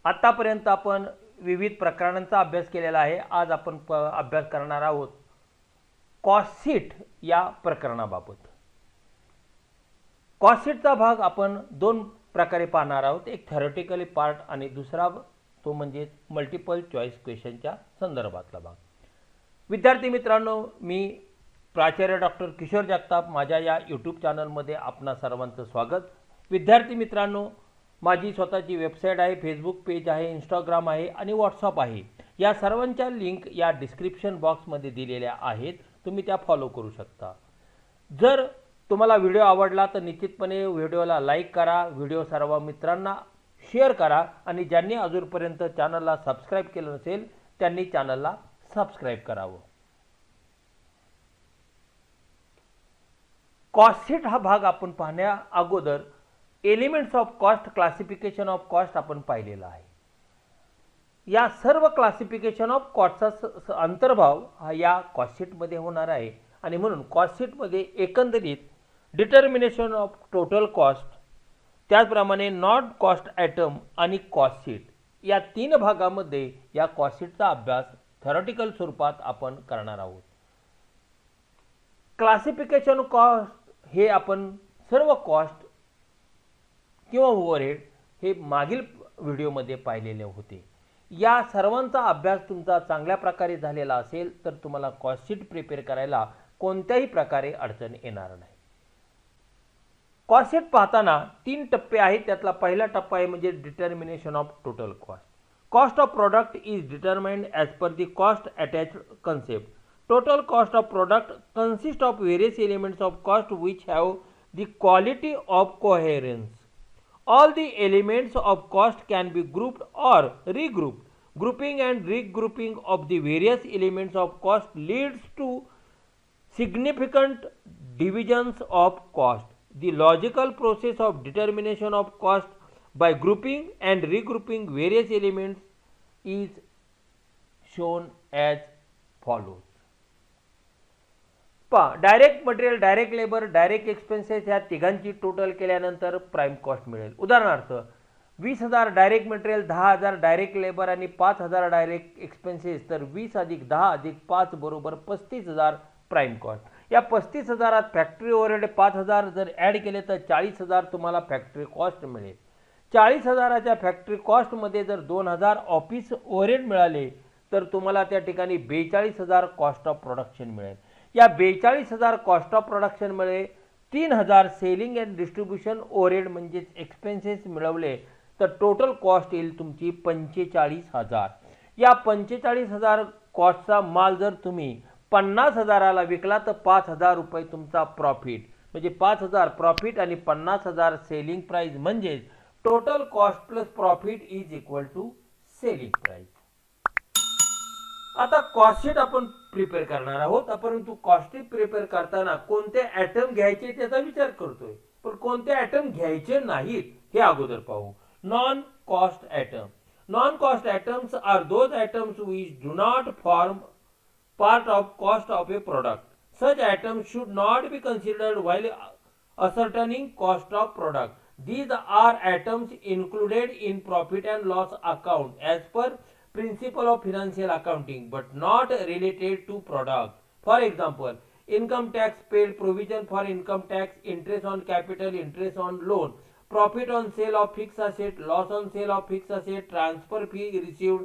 आतापर्यंत आपण विविध प्रकरणांचा अभ्यास केलेला आहे. आज आपण अभ्यास करणार आहोत कॉस्ट शीट या प्रकरणाबाबत. कॉस्ट शीटचा भाग आपण दोन प्रकारे पाहणार आहोत. एक थेरोटिकली पार्ट आणि दुसरा तो म्हणजे मल्टिपल चॉईस क्वेश्चनच्या संदर्भातला भाग. विद्यार्थी मित्रांनो, मी प्राचार्य डॉक्टर किशोर जगताप माझ्या या यूट्यूब चॅनलमध्ये आपणा सर्वांचं स्वागत. विद्यार्थी मित्रांनो, माझी स्वतःची वेबसाईट आहे, फेसबुक पेज आहे, इंस्टाग्राम आहे आणि व्हॉट्सअप आहे. या सर्वांच्या लिंक या डिस्क्रिप्शन बॉक्समध्ये दिलेल्या आहेत. तुम्ही त्या फॉलो करू शकता. जर तुम्हाला व्हिडिओ आवडला तर निश्चितपणे व्हिडिओला लाईक करा, व्हिडिओ सर्व मित्रांना शेअर करा आणि ज्यांनी अजूनपर्यंत चॅनलला सबस्क्राईब केलं नसेल त्यांनी चॅनलला सबस्क्राईब करावं. कॉस्ट शीट हा भाग आपण पाहण्या अगोदर elements of cost, classification of cost आपण पाहिलेला आहे. या सर्व क्लासिफिकेशन ऑफ कॉस्टचा अंतर्भाव हा या कॉस्ट शीटमध्ये होणार आहे आणि म्हणून कॉस्ट शीटमध्ये एकंदरीत डिटर्मिनेशन ऑफ टोटल कॉस्ट, त्याचप्रमाणे नॉन कॉस्ट आयटम आणि कॉस्ट शीट या तीन भागामध्ये या कॉस्ट शीटचा अभ्यास थेरोटिकल स्वरूपात आपण करणार आहोत. क्लासिफिकेशन कॉस्ट हे आपण सर्व कॉस्ट किंवा ओव्हरहेड हे मागील व्हिडिओमध्ये पाहिलेले होते. या सर्वांचा अभ्यास तुमचा चांगल्या प्रकारे झालेला असेल तर तुम्हाला कॉस्ट शीट प्रिपेअर करायला कोणत्याही प्रकारे अडचण येणार नाही. कॉस्ट शीट पाहताना तीन टप्पे आहेत. त्यातला पहिला टप्पा आहे म्हणजे determination of total cost. Cost of product is determined as per the cost attached concept. Total cost of product consists of various elements of cost which have the quality of coherence. All the elements of cost can be grouped or regrouped. Grouping and regrouping of the various elements of cost leads to significant divisions of cost. The logical process of determination of cost by grouping and regrouping various elements is shown as follows. Direct material, direct labour, direct expenses ह्या तिघांची total केल्यानंतर prime cost मिळेल. उदाहरणार्थ 20,000 direct material, 10,000 direct labour आणि 5,000 direct expenses, तर 20 अधिक 10 अधिक 5 बरोबर 35,000 प्राइम कॉस्ट. या 35,000 फॅक्टरी ओव्हरहेड 5,000 जर ॲड केले तर 40,000 तुम्हाला फॅक्टरी कॉस्ट मिळेल. 40,000च्या फॅक्टरी कॉस्टमध्ये जर 2,000 ऑफिस ओव्हरहेड मिळाले तर तुम्हाला त्या ठिकाणी 42,000 कॉस्ट ऑफ प्रोडक्शन मिळेल. या 42,000 कॉस्ट ऑफ प्रोडक्शनमुळे 3,000 सेलिंग अँड डिस्ट्रीब्युशन ओव्हरहेड म्हणजेच एक्सपेन्सेस मिळवले तर टोटल कॉस्ट येईल तुमची 45,000. या 45,000 कॉस्टचा माल जर तुम्ही 50,000ला विकला तर 5,000 रुपये तुमचा प्रॉफिट. म्हणजे 5,000 प्रॉफिट आणि 50,000 सेलिंग प्राइस म्हणजेच total cost plus profit is equal to selling price. आता कॉस्ट शीट आपण प्रिपेअर करणार आहोत, परंतु कॉस्ट शीट प्रिपेअर करताना कोणते आयटम घ्यायचे त्याचा विचार करतोय, पण कोणते आयटम घ्यायचे नाहीत हे अगोदर पाहू. Non cost item. Non cost items are those items which do not form part of cost of a product. Such items should not be considered while ascertaining cost of product. These are items included in profit and loss account as per principle of financial accounting but not related to product. For example, income tax paid, provision for income tax, interest on capital, interest on loan, profit on sale of fixed asset, loss on sale of fixed asset, transfer fee received,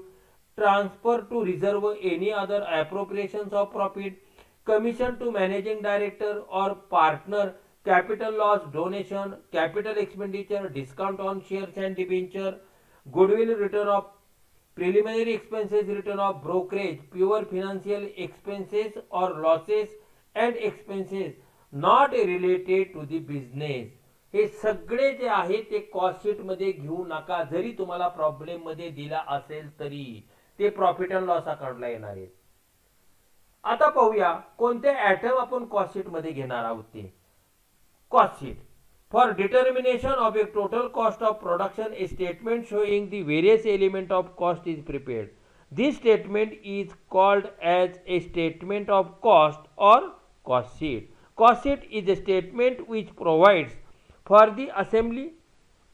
transfer to reserve any other appropriations of profit, commission to managing director or partner, capital loss, donation, capital expenditure, discount on shares and debenture, goodwill return of preliminary expenses, return of brokerage, pure financial expenses or losses and expenses not related to the business. हे सगळे जे आहे ते cost sheet मध्ये घेऊ नका. जरी तुम्हाला प्रॉब्लेम मध्ये दिला असेल तरी ते प्रॉफिट अँड लॉस अकाउंटला येणार आहेत. आता पाहूया कोणते आयटम आपण कॉस्ट शीट मध्ये घेणार आहोत ते. Cost sheet. For determination of a total cost of production, a statement showing the various element of cost is prepared. This statement is called as a statement of cost or cost sheet. Cost sheet is a statement which provides for the assembly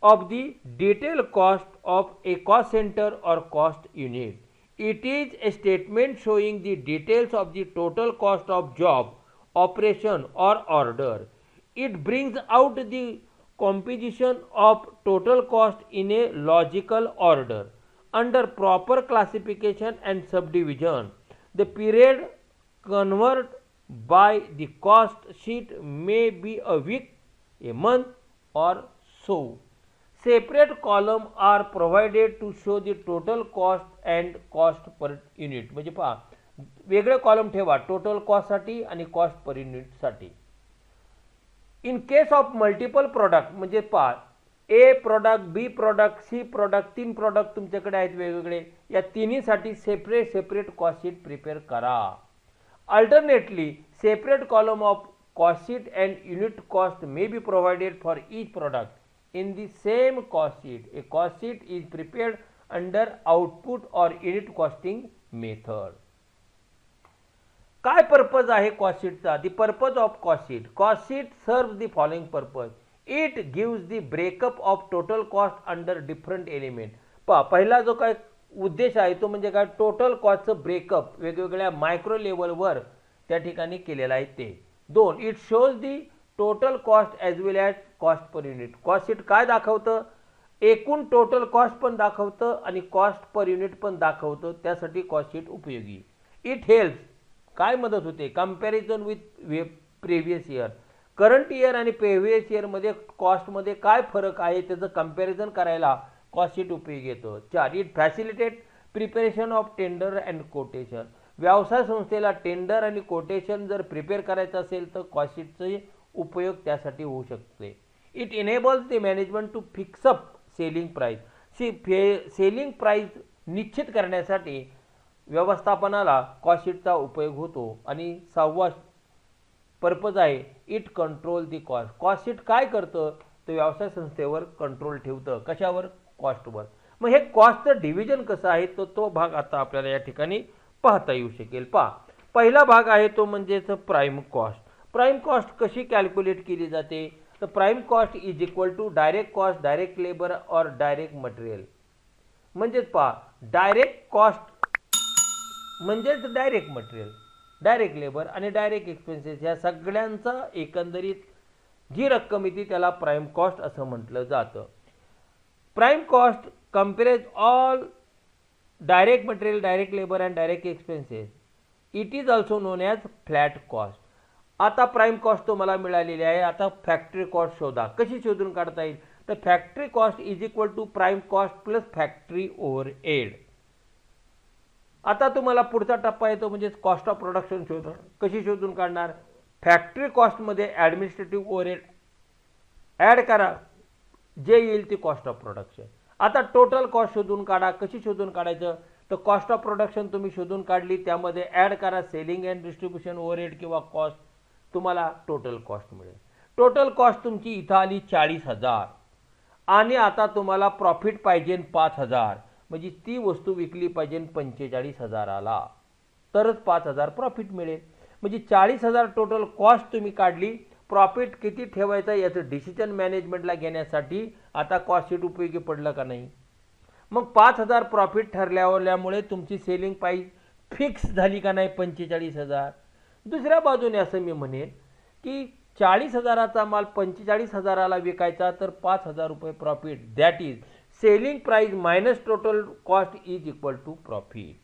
of the detailed cost of a cost center or cost unit. It is a statement showing the details of the total cost of job, operation or order. It brings out the composition of total cost in a logical order. Under proper classification and subdivision, the period convert by the cost sheet may be a week, a month or so. Separate column are provided to show the total cost and cost per unit. म्हणजे पहा वेगळे column ठेवा total cost साठी आणि cost per unit साठी. In case of multiple product म्हणजे पहा ए product, बी product, C product, 3 product तुमच्याकडे आहेत वेगवेगळे, या तिन्हीसाठी सेपरेट कॉस्ट शीट प्रिपेअर करा. Alternately separate column of cost sheet and unit cost may be provided for each product in the same cost sheet. A cost sheet is prepared under output or unit costing method. काय purpose आहे cost शीटचा? The purpose of cost sheet. Cost sheet serves the following purpose. It gives the breakup of total cost under different element. पहा पहिला जो काय उद्देश आहे तो म्हणजे काय टोटल कॉस्टचं ब्रेकअप वेगवेगळ्या मायक्रो लेवलवर त्या ठिकाणी केलेला आहे ते. 2. It shows the total cost as well as cost per unit. Cost sheet काय दाखवतं? एकूण टोटल कॉस्ट पण दाखवतं आणि कॉस्ट पर युनिट पण दाखवतं. त्यासाठी कॉस्ट शीट उपयोगी. इट हेल्प्स काय मदत होते? Comparison with previous year. Current year आणि प्रिव्हियस इयरमध्ये कॉस्टमध्ये काय फरक आहे त्याचं कंपॅरिझन करायला कॉस्ट शीट उपयोगी येतं. 4. It facilitate preparation of tender and quotation. व्यवसाय संस्थेला टेंडर आणि कोटेशन जर प्रिपेअर करायचं असेल तर कॉस्ट शीटचे उपयोग त्यासाठी होऊ शकते. It enables the management to fix up selling price. Selling price निश्चित करण्यासाठी व्यवस्थापनाला कॉस्ट शीटचा उपयोग होतो. आणि 6वा पर्पज आहे it control the cost. Cost sheet काय करतं तर व्यवसाय संस्थेवर कंट्रोल ठेवतं. कशावर? कॉस्टवर. मग हे कॉस्टचं डिव्हिजन कसं आहे तो भाग आता आपल्याला या ठिकाणी पाहता येऊ शकेल. पहा पहिला भाग आहे तो म्हणजे प्राइम कॉस्ट. प्राइम कॉस्ट कशी कॅल्क्युलेट केली जाते तर prime cost is equal to direct cost, direct labour और डायरेक्ट मटेरियल. म्हणजेच पहा डायरेक्ट कॉस्ट म्हणजेच डायरेक्ट मटेरियल, डायरेक्ट लेबर आणि डायरेक्ट एक्सपेन्सेस या सगळ्यांचा एकंदरीत जी रक्कम येते त्याला प्राइम कॉस्ट असं म्हटलं जातं. Prime cost comprises all direct material, direct labor and direct expenses. It is also known as flat cost. आता प्राइम कॉस्ट तुम्हाला मिळालेली आहे. आता फॅक्टरी कॉस्ट शोधा. कशी शोधून काढता येईल तर factory cost is equal to prime cost plus factory overhead. आता तुम्हाला पुढचा टप्पा येतो म्हणजे कॉस्ट ऑफ प्रोडक्शन शोधा. कशी शोधून काढणार? फॅक्टरी कॉस्टमध्ये ॲडमिनिस्ट्रेटिव्ह ओव्हरहेड ॲड करा, जे येईल ती कॉस्ट ऑफ प्रोडक्शन. आता टोटल कॉस्ट शोधून काढा. कशी शोधून काढायचं तर कॉस्ट ऑफ प्रोडक्शन तुम्ही शोधून काढली, त्यामध्ये ॲड करा सेलिंग अँड डिस्ट्रीब्युशन ओव्हरहेड किंवा कॉस्ट, तुम्हाला टोटल कॉस्ट मिळेल. टोटल कॉस्ट तुमची इथं आली 40,000 आणि आता तुम्हाला प्रॉफिट पाहिजे 5,000. म्हणजे ती वस्तू विकली पाहिजे 45,000ला तरच 5,000 प्रॉफिट मिळेल. म्हणजे 40,000 टोटल कॉस्ट तुम्ही काढली. प्रॉफिट किती ठेवायचं याचं डिसिजन मॅनेजमेंटला घेण्यासाठी आता कॉस्ट शीट उपयोगी पडलं का नाही? मग 5,000 प्रॉफिट ठरल्यामुळे तुमची सेलिंग प्राइस फिक्स झाली का नाही 45,000. दुसऱ्या बाजूने असं मी म्हणेन की 40,000चा माल 45,000ला विकायचा तर 5,000 रुपये profit, that is selling price minus total cost is equal to profit.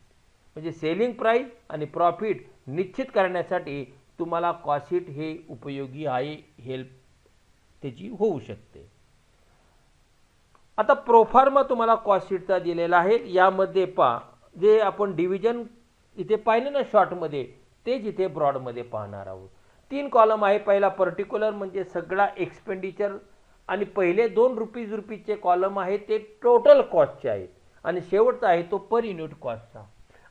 म्हणजे सेलिंग प्राइस आणि प्रॉफिट निश्चित करण्यासाठी तुम्हाला कॉस्ट शीट हे उपयोगी आहे, हेल्प त्याची होऊ शकते. आता प्रोफार्मा तुम्हाला कॉस्ट शीटचा दिलेला आहे. यामध्ये पहा जे आपण डिव्हिजन इथे पाहिलं ना शॉर्टमध्ये तेच इथे ब्रॉडमध्ये पाहणार आहोत. 3 कॉलम आहे. पहिला पर्टिक्युलर म्हणजे सगळा एक्सपेंडिचर आणि पहिले 2 रुपीजचे कॉलम आहे ते टोटल कॉस्टचे आहेत आणि शेवटचा आहे तो पर युनिट कॉस्टचा.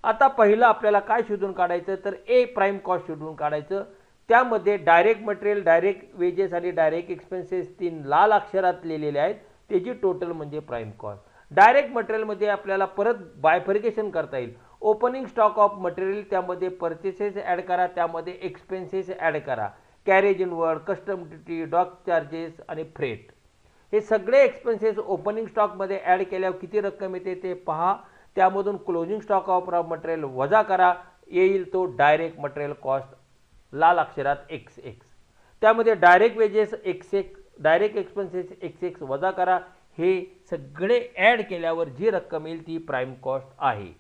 आता पहिलं आपल्याला काय शोधून काढायचं तर ए प्राइम कॉस्ट शोधून काढायचं. त्यामध्ये डायरेक्ट मटेरियल, डायरेक्ट वेजेस आणि डायरेक्ट एक्सपेन्सेस 3 लाल अक्षरात लिहिलेले आहेत. त्याची टोटल म्हणजे प्राइम कॉस्ट. डायरेक्ट मटेरियलमध्ये आपल्याला परत बायफर्केशन करता येईल. ओपनिंग स्टॉक ऑफ मटेरियल त्यामध्ये परचेसेस ॲड करा, त्यामध्ये एक्सपेन्सेस ॲड करा, carriage inward, custom duty, dock charges आणि फ्रेट हे सगळे एक्सपेन्सेस ओपनिंग स्टॉकमध्ये ॲड केल्यावर किती रक्कम येते ते पहा. त्यामधून closing stock of raw material वजा करा, येईल तो डायरेक्ट मटेरियल कॉस्ट लाल अक्षरात XX. त्यामध्ये direct wedges XX, direct expenses XX वजा करा. हे सगळे ॲड केल्यावर जी रक्कम येईल ती प्राईम कॉस्ट आहे.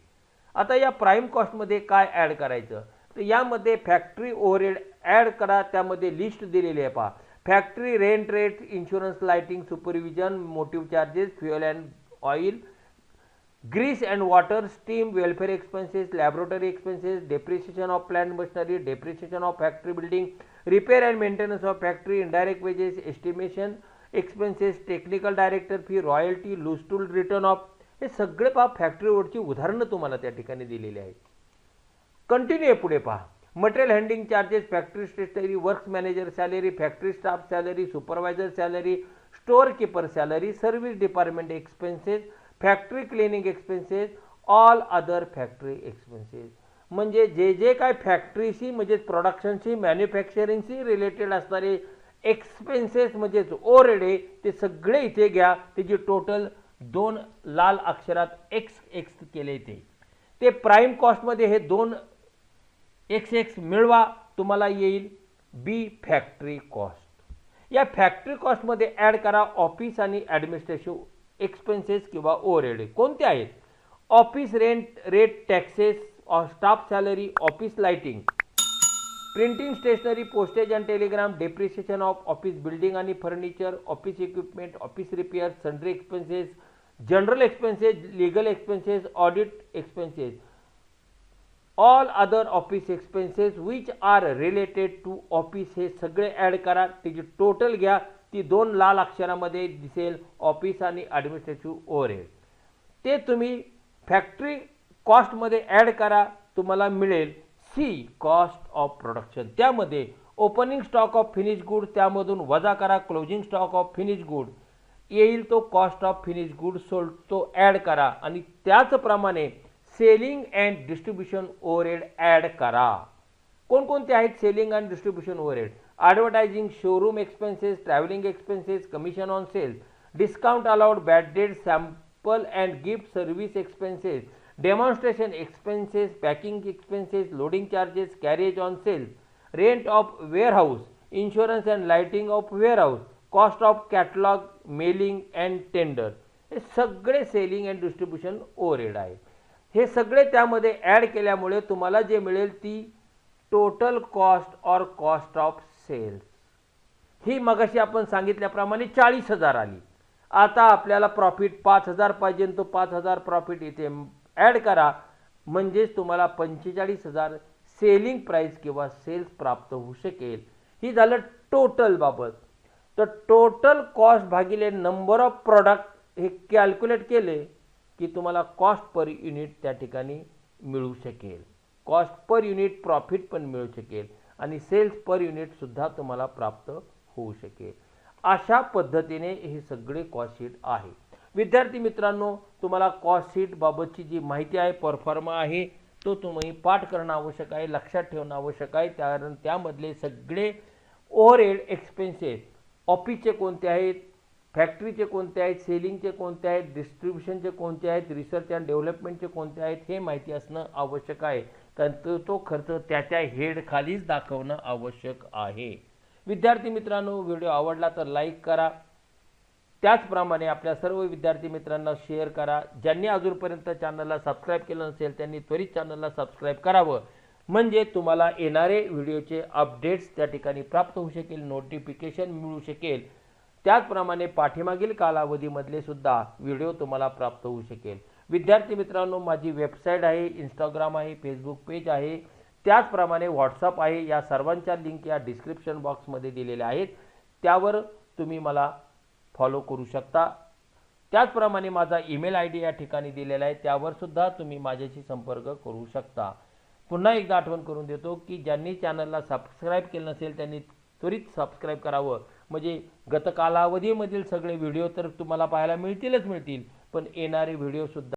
आता या प्राईम कॉस्टमध्ये काय ॲड करायचं, तर यामध्ये फॅक्टरी ओव्हरहेड ॲड करा. त्यामध्ये लिस्ट दिलेली आहे पहा. Factory rent rate, insurance, lighting, supervision, motive charges, fuel and oil, grease and water, steam, welfare expenses, laboratory expenses, depreciation of plant machinery, depreciation of factory building, repair and maintenance of factory, indirect wages, estimation expenses, technical director fee, royalty, loose tool written off, हे सगळे पहा factory ओव्हरहेडची उदाहरणं तुम्हाला त्या ठिकाणी दिलेली आहेत. Continue पुढे पहा. Material handling charges, factory stationery, works manager salary, factory staff salary, supervisor salary, store keeper salary, service department expenses, factory cleaning expenses, all other factory expenses. म्हणजे जे जे काय फॅक्टरीशी म्हणजे प्रोडक्शनशी मॅन्युफॅक्चरिंगशी रिलेटेड असणारे एक्सपेन्सेस म्हणजेच ओव्हरहेड आहे ते सगळे इथे घ्या. त्याची टोटल 2 लाल अक्षरात XX केले ते प्राईम कॉस्टमध्ये हे 2 XX मिळवा, तुम्हाला येईल बी फॅक्टरी कॉस्ट. या फॅक्टरी कॉस्टमध्ये ॲड करा ऑफिस आणि ॲडमिनिस्ट्रेटिव्ह एक्सपेन्सेस किंवा ओव्हरहेड. कोणते आहेत? Office rent, rate, taxes, staff salary, office lighting, printing stationery, postage and telegram, depreciation of office building आणि furniture, office equipment, office repair, sundry expenses, general expenses, legal expenses, audit expenses, all other office expenses which are related to office. हे सगळे add करा. त्याची total घ्या, ती 2 लाल अक्षरामध्ये दिसेल office आणि ॲडमिनिस्ट्रेटिव्ह ओव्हरहेड. ते तुम्ही फॅक्टरी कॉस्टमध्ये ॲड करा, तुम्हाला मिळेल सी कॉस्ट ऑफ प्रोडक्शन. त्यामध्ये opening stock of finish good, त्यामधून वजा करा closing stock of finish good, येईल तो cost of finish good sold, तो ॲड करा. आणि त्याचप्रमाणे selling and distribution overhead add करा. कोणकोणते आहेत selling and distribution overhead? Advertising, showroom expenses, travelling expenses, commission on sale, discount allowed, bad debt, sample and gift service expenses, demonstration expenses, packing expenses, loading charges, carriage on sale, rent of warehouse, insurance and lighting of warehouse, cost of catalogue, mailing and tender. हे सगळे selling and distribution overhead आहे. हे सगळे त्यामध्ये add केल्यामुळे तुम्हाला जे मिळेल ती total cost or cost of sales. ही मगाशी आपण सांगितल्याप्रमाणे 40,000 आली. आता आपल्याला प्रॉफिट 5,000 पाहिजे, तो 5,000 प्रॉफिट इथे ॲड करा, म्हणजेच तुम्हाला 45,000 सेलिंग प्राइस किंवा सेल्स प्राप्त होऊ शकेल. ही झालं टोटल बाबत. तर टोटल कॉस्ट भागिले नंबर ऑफ प्रॉडक्ट हे कॅल्क्युलेट केले की तुम्हाला कॉस्ट पर युनिट त्या ठिकाणी मिळू शकेल. कॉस्ट पर युनिट प्रॉफिट पण मिळू शकेल आणि सेल्स पर युनिटसुद्धा तुम्हाला प्राप्त होऊ शकेल. अशा पद्धतीने हे सगळे कॉस्ट शीट आहे. विद्यार्थी मित्रांनो, तुम्हाला कॉस्ट शीट बाबतची जी माहिती आहे, परफॉर्मा आहे, तो तुम्ही पाठ करणं आवश्यक आहे, लक्षात ठेवणं आवश्यक आहे. कारण त्यामधले सगळे ओव्हरहेड एक्सपेन्सेस ऑफिसचे कोणते आहेत, फॅक्टरीचे कोणते आहेत, सेलिंगचे कोणते आहेत, डिस्ट्रीब्युशनचे कोणते आहेत, रिसर्च अँड डेव्हलपमेंटचे कोणते आहेत, हे माहिती असणं आवश्यक आहे. कारण तो खर्च त्या हेडखालीच दाखवणं आवश्यक आहे. विद्यार्थी मित्रांनो, व्हिडिओ आवडला तर लाईक करा. त्याचप्रमाणे आपल्या सर्व विद्यार्थी मित्रांना शेअर करा. ज्यांनी अजूनपर्यंत चॅनलला सबस्क्राईब केलं नसेल त्यांनी त्वरित चॅनलला सबस्क्राईब करावं, म्हणजे तुम्हाला येणारे व्हिडिओचे अपडेट्स त्या ठिकाणी प्राप्त होऊ शकेल, नोटिफिकेशन मिळू शकेल. त्याचप्रमाणे पाठीमागील कालावधीमधले सुद्धा व्हिडिओ तुम्हाला प्राप्त होऊ शकेल. विद्यार्थी मित्रांनो, माझी वेबसाईट आहे, इंस्टाग्राम आहे, फेसबुक पेज आहे, त्याचप्रमाणे व्हॉट्सअप आहे. या सर्वांच्या लिंक या डिस्क्रिप्शन बॉक्समध्ये दिलेल्या आहेत. त्यावर तुम्ही मला फॉलो करू शकता. त्याचप्रमाणे माझा ईमेल ID या ठिकाणी दिलेला आहे, त्यावर सुद्धा तुम्ही माझ्याशी संपर्क करू शकता. पुन्हा एकदा आठवण करून देतो की ज्यांनी चॅनलला सबस्क्राईब केलं नसेल त्यांनी त्वरित सबस्क्राईब करावं, म्हणजे गत कालावधीमधील सगळे व्हिडिओ तर तुम्हाला पाहायला मिळतील, पण येणारे व्हिडिओ सुद्धा